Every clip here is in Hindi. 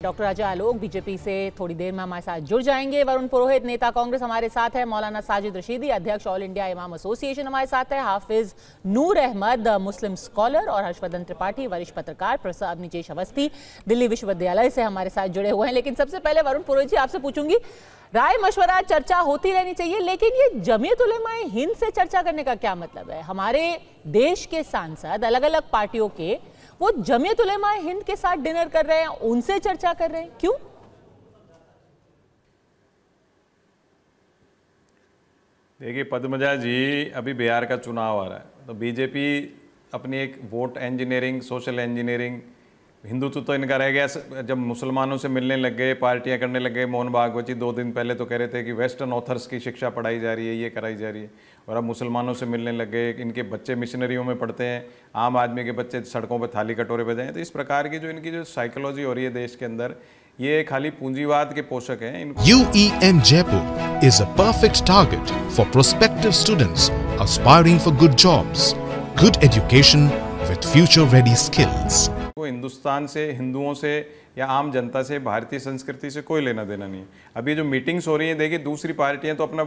डॉक्टर अजय आलोक बीजेपी से थोड़ी देर में हमारे साथ जुड़ जाएंगे। वरुण पुरोहित नेता कांग्रेस हमारे साथ है। मौलाना साजिद रशीदी अध्यक्ष ऑल इंडिया इमाम एसोसिएशन हमारे साथ है। हाफिज नूर अहमद मुस्लिम स्कॉलर और हर्षवर्धन त्रिपाठी वरिष्ठ पत्रकार प्रोफेसर अवनीश अवस्थी दिल्ली विश्वविद्यालय से हमारे साथ जुड़े हुए हैं। लेकिन सबसे पहले वरुण पुरोहित जी आपसे पूछूंगी, राय मशवरा चर्चा होती रहनी चाहिए, लेकिन ये जमीयत उलेमा हिंद से चर्चा करने का क्या मतलब है? हमारे देश के सांसद अलग अलग पार्टियों के वो जमीयत उलेमा हिंद के साथ डिनर कर रहे हैं, उनसे चर्चा कर रहे हैं, क्यों? देखिए पद्मजा जी, अभी बिहार का चुनाव आ रहा है, तो बीजेपी अपनी एक vote engineering, social engineering, Hindutva तो इनका रह गया। जब मुसलमानों से मिलने लग गए, पार्टियां करने लग गए, मोहन भागवत जी 2 दिन पहले तो कह रहे थे कि वेस्टर्न ऑथर्स की शिक्षा पढ़ाई जा रही है, ये कराई जा रही है, और अब मुसलमानों से मिलने लग गए। इनके बच्चे मिशनरियों में पढ़ते हैं, आम आदमी के बच्चे सड़कों पर थाली कटोरे बजाएं। तो इस प्रकार की जो इनकी जो साइकोलॉजी हो रही है देश के अंदर, ये खाली पूंजीवाद के पोषक हैं। UEM Jaipur is a perfect target for prospective students aspiring for good jobs, good education with future-ready skills. वो हिंदुस्तान से, हिंदुओं से या आम जनता से, भारतीय संस्कृति से कोई लेना देना नहीं है। अभी जो मीटिंग्स हो रही हैं, देखिए दूसरी पार्टियां तो अपना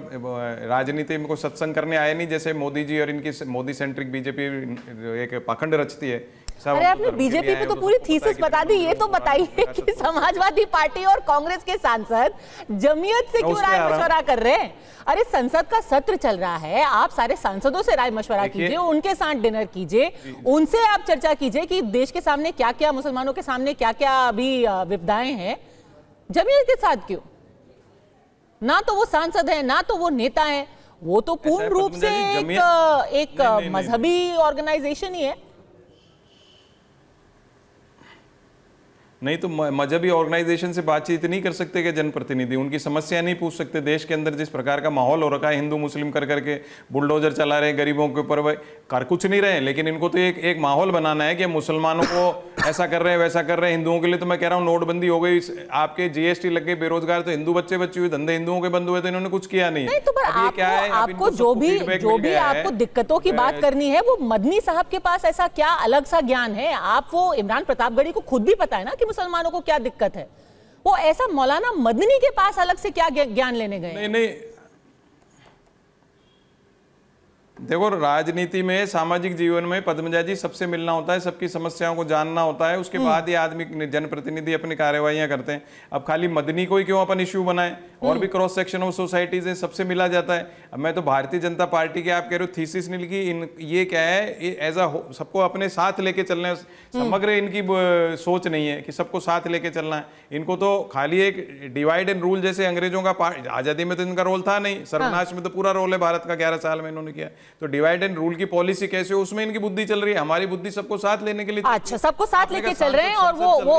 राजनीति में कोई सत्संग करने आए नहीं, जैसे मोदी जी और इनकी मोदी सेंट्रिक बीजेपी एक पाखंड रचती है। अरे आपने बीजेपी पे तो पूरी थीसिस बता दी, ये तो बताइए कि समाजवादी पार्टी और कांग्रेस के सांसद जमीयत से क्यों राय मशवरा कर रहे हैं? अरे संसद का सत्र चल रहा है, आप सारे सांसदों से राय मशवरा कीजिए, उनके साथ डिनर कीजिए, उनसे आप चर्चा कीजिए कि देश के सामने क्या क्या, मुसलमानों के सामने क्या क्या अभी विपदाएं हैं। जमीयत के साथ क्यों? ना तो वो सांसद है, ना तो वो नेता है, वो तो पूर्ण रूप से एक मजहबी ऑर्गेनाइजेशन ही है। नहीं तो मजहबी ऑर्गेनाइजेशन से बातचीत नहीं कर सकते कि जनप्रतिनिधि, उनकी समस्या नहीं पूछ सकते। देश के अंदर जिस प्रकार का माहौल हो रखा है, हिंदू मुस्लिम कर करके बुलडोजर चला रहे हैं गरीबों के ऊपर, वह कर कुछ नहीं रहे, लेकिन इनको तो एक माहौल बनाना है कि मुसलमानों को ऐसा कर रहे हैं वैसा कर रहे हैं। हिंदुओं के लिए तो मैं कह रहा हूँ नोटबंदी हो गई, आपके GST लग गई, बेरोजगार तो हिंदू बच्चे हुए, धंधे हिंदुओं के बंद हुए, तो इन्होंने कुछ किया नहीं है। तो आपको जो भी आपको दिक्कतों की बात करनी है, वो मदनी साहब के पास ऐसा क्या अलग सा ज्ञान है? आप वो इमरान प्रतापगढ़ी को खुद भी पता है ना कि मुसलमानों को क्या दिक्कत है, वो ऐसा मौलाना मदनी के पास अलग से क्या ज्ञान लेने गए? नहीं देखो, राजनीति में, सामाजिक जीवन में पद्मजा जी सबसे मिलना होता है, सबकी समस्याओं को जानना होता है, उसके बाद ही आदमी जनप्रतिनिधि अपनी कार्यवाहियां करते हैं। अब खाली मदनी को ही क्यों अपन इश्यू बनाए? और भी क्रॉस सेक्शन ऑफ सोसाइटीज है, सबसे मिला जाता है। अब मैं तो भारतीय जनता पार्टी के, आप कह रहे हो थीसिस नहीं लिखी, ये क्या है, एज सबको अपने साथ लेके चलना है, समग्र इनकी सोच नहीं है कि सबको साथ लेके चलना है। इनको तो खाली एक डिवाइड एंड रूल, जैसे अंग्रेजों का आजादी में तो इनका रोल था नहीं, सर्वनाश में तो पूरा रोल है भारत का, 11 साल में इन्होंने किया। तो डिवाइड एंड रूल की पॉलिसी कैसे हो, उसमें इनकी बुद्धि चल रही है। हमारी बुद्धि सबको साथ लेने के लिए, अच्छा सबको साथ लेके चल रहे हैं, और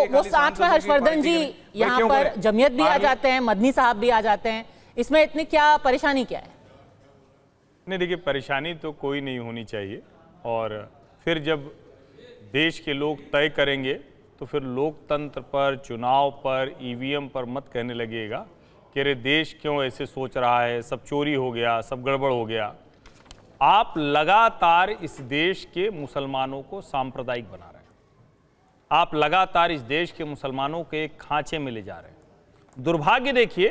वो साथ में हर्षवर्धन जी यहाँ पर जमीयत भी आ जाते हैं, मदनी साहब भी आ जाते हैं, इसमें इतनी क्या परेशानी क्या है? नहीं देखिए, परेशानी तो कोई नहीं होनी चाहिए, और फिर जब देश के लोग तय करेंगे तो फिर लोकतंत्र पर, चुनाव पर, EVM पर मत कहने लगेगा कि अरे देश क्यों ऐसे सोच रहा है, सब चोरी हो गया, सब गड़बड़ हो गया। आप लगातार इस देश के मुसलमानों को सांप्रदायिक बना रहे हैं, आप लगातार इस देश के मुसलमानों के एक खांचे में ले जा रहे हैं। दुर्भाग्य देखिए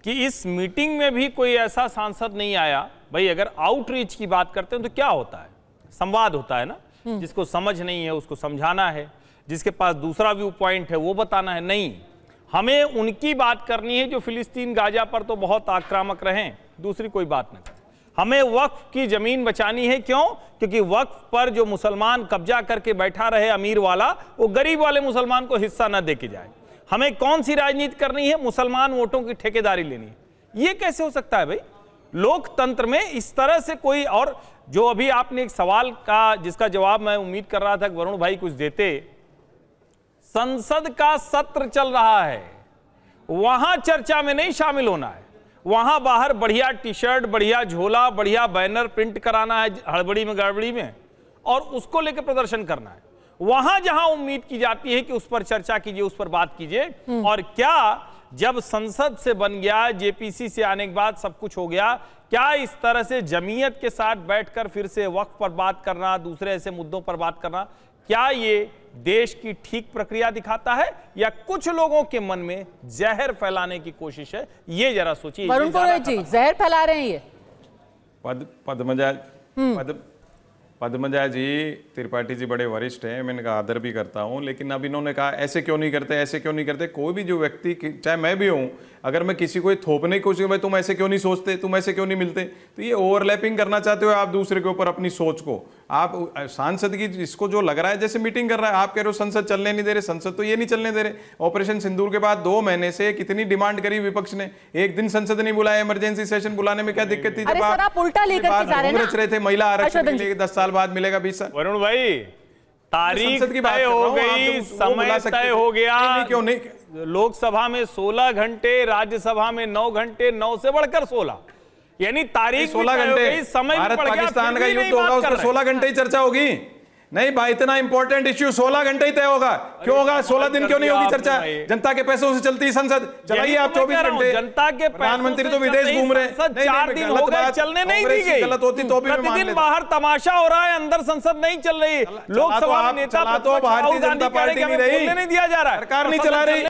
कि इस मीटिंग में भी कोई ऐसा सांसद नहीं आया। भाई अगर आउटरीच की बात करते हैं तो क्या होता है, संवाद होता है ना, जिसको समझ नहीं है उसको समझाना है, जिसके पास दूसरा व्यू पॉइंट है वो बताना है। नहीं, हमें उनकी बात करनी है जो फिलिस्तीन गाजा पर तो बहुत आक्रामक रहे, दूसरी कोई बात नहीं। हमें वक्फ की जमीन बचानी है, क्यों? क्योंकि वक्फ पर जो मुसलमान कब्जा करके बैठा रहे अमीर वाला, वो गरीब वाले मुसलमान को हिस्सा न दे के जाए। हमें कौन सी राजनीति करनी है? मुसलमान वोटों की ठेकेदारी लेनी है। ये कैसे हो सकता है भाई? लोकतंत्र में इस तरह से कोई, और जो अभी आपने एक सवाल का जिसका जवाब मैं उम्मीद कर रहा था कि वरुण भाई कुछ देते, संसद का सत्र चल रहा है, वहां चर्चा में नहीं शामिल होना है। वहां बाहर बढ़िया टी-शर्ट, बढ़िया झोला, बढ़िया बैनर प्रिंट कराना है हड़बड़ी में गड़बड़ी में, और उसको लेकर प्रदर्शन करना है। वहां जहां उम्मीद की जाती है कि उस पर चर्चा कीजिए, उस पर बात कीजिए। और क्या जब संसद से बन गया, JPC से आने के बाद सब कुछ हो गया, क्या इस तरह से जमीयत के साथ बैठकर फिर से वक्फ पर बात करना, दूसरे ऐसे मुद्दों पर बात करना, क्या ये देश की ठीक प्रक्रिया दिखाता है या कुछ लोगों के मन में जहर फैलाने की कोशिश है? ये जरा सोचिए। वरुण पुरोहित जी जहर फैला रहे हैं ये। पद्मजा जी, त्रिपाठी जी बड़े वरिष्ठ हैं, मैं इनका आदर भी करता हूं, लेकिन अब इन्होंने कहा ऐसे क्यों नहीं करते, ऐसे क्यों नहीं करते। कोई भी जो व्यक्ति, चाहे मैं भी हूं, अगर मैं किसी को थोपने की कोशिश, भाई तुम ऐसे क्यों नहीं सोचते, तुम ऐसे क्यों नहीं मिलते, तो ये ओवरलैपिंग करना चाहते हो आप दूसरे के ऊपर अपनी सोच को। आप सांसद की इसको जो लग रहा है जैसे मीटिंग कर रहा है, आप कह रहे हो संसद चलने नहीं दे रहे, संसद तो ये नहीं चलने दे रहे। ऑपरेशन सिंदूर के बाद 2 महीने से कितनी डिमांड करी विपक्ष ने, एक दिन संसद नहीं बुलाया, इमरजेंसी सेशन बुलाने में क्या दिक्कत थी? जब आप उल्टा लेकर के जा रहे थे महिला आरक्षण मिलेगा 10 साल बाद मिलेगा 20 साल। वरुण भाई, तारीख तय हो गई, समय तय हो गया। क्यों नहीं? लोकसभा में 16 घंटे, राज्यसभा में 9 घंटे, 9 से बढ़कर 16, यानी तारीख 16 घंटे। समय भारत पाकिस्तान का युद्ध होगा, उसमें 16 घंटे ही चर्चा होगी। नहीं भाई, इतना इंपॉर्टेंट इश्यू 16 घंटे ही तय होगा। क्यों होगा? 16 दिन क्यों नहीं होगी चर्चा? जनता के पैसों से चलती संसद, चलाइए आप 24 घंटे। जनता के प्रधानमंत्री तो विदेश घूम रहे हैं, 4 दिन हो गए, चलने नहीं दी गई। गलत होती तो भी प्रतिदिन बाहर तमाशा हो रहा है, अंदर संसद नहीं चल रही। लोकसभा में नेता भारतीय जनता पार्टी नहीं रही, नहीं दिया जा रहा है, सरकार नहीं चला रही।